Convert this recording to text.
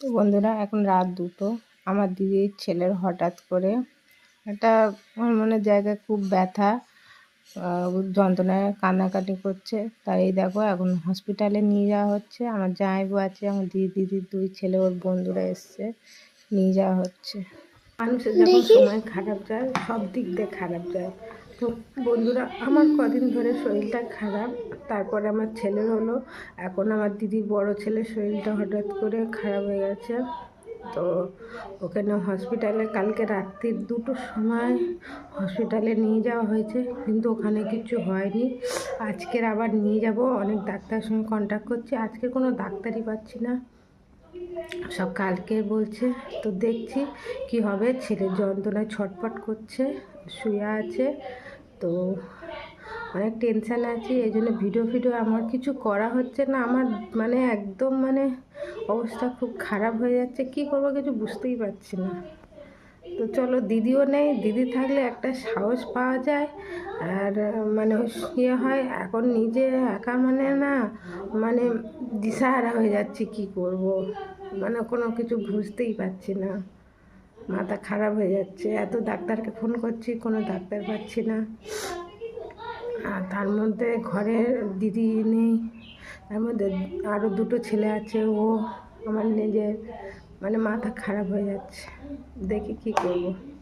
তো বন্ধুরা, এখন রাত 2টো। আমার দিদির ছেলের হঠাৎ করে একটা হরমোনের জায়গায় খুব ব্যথা, যন্ত্রণায় কান্নাকাটি করছে। তাই এই দেখো এখন হসপিটালে নিয়ে যাওয়া হচ্ছে। আমার জামাইবু আছে, আমার দিদির 2 ছেলে, ওর বন্ধুরা এসছে, নিয়ে যাওয়া হচ্ছে। মানুষের যখন সময় খারাপ যায়, সব দিক দিয়ে খারাপ যায়। তো বন্ধুরা, আমার কদিন ধরে শরীরটা খারাপ, তারপরে আমার ছেলের হলো। এখন আমার দিদির বড় ছেলের শরীরটা হঠাৎ করে খারাপ হয়ে গেছে। তো ওখানে হসপিটালে কালকে রাত্রির 2টোর সময় হসপিটালে নিয়ে যাওয়া হয়েছে, কিন্তু ওখানে কিছু হয়নি। আজকের আবার নিয়ে যাব, অনেক ডাক্তারের সঙ্গে কন্ট্যাক্ট করছি। আজকে কোনো ডাক্তারই পাচ্ছি না, সব কালকে বলছে। তো দেখছি কি হবে। ছেলের যন্ত্রণায় ছটফট করছে, শুয়ে আছে। তো অনেক টেনশান আছি, এই জন্য ভিডিও আমার কিছু করা হচ্ছে না। আমার একদম অবস্থা খুব খারাপ হয়ে যাচ্ছে। কি করবো কিছু বুঝতেই পারছি না। তো চলো, দিদিও নেই, দিদি থাকলে একটা সাহস পাওয়া যায়, আর ইয়ে হয়। এখন নিজে একা না, দিশাহারা হয়ে যাচ্ছে, কি করব কোনো কিছু বুঝতেই পারছি না। মাথা খারাপ হয়ে যাচ্ছে, এত ডাক্তারকে ফোন করছি, কোনো ডাক্তার পাচ্ছি না। আর তার মধ্যে ঘরে দিদি নেই, তার মধ্যে আরও 2টো ছেলে আছে, ও আমার নিজের মাথা খারাপ হয়ে যাচ্ছে। দেখি কি করব।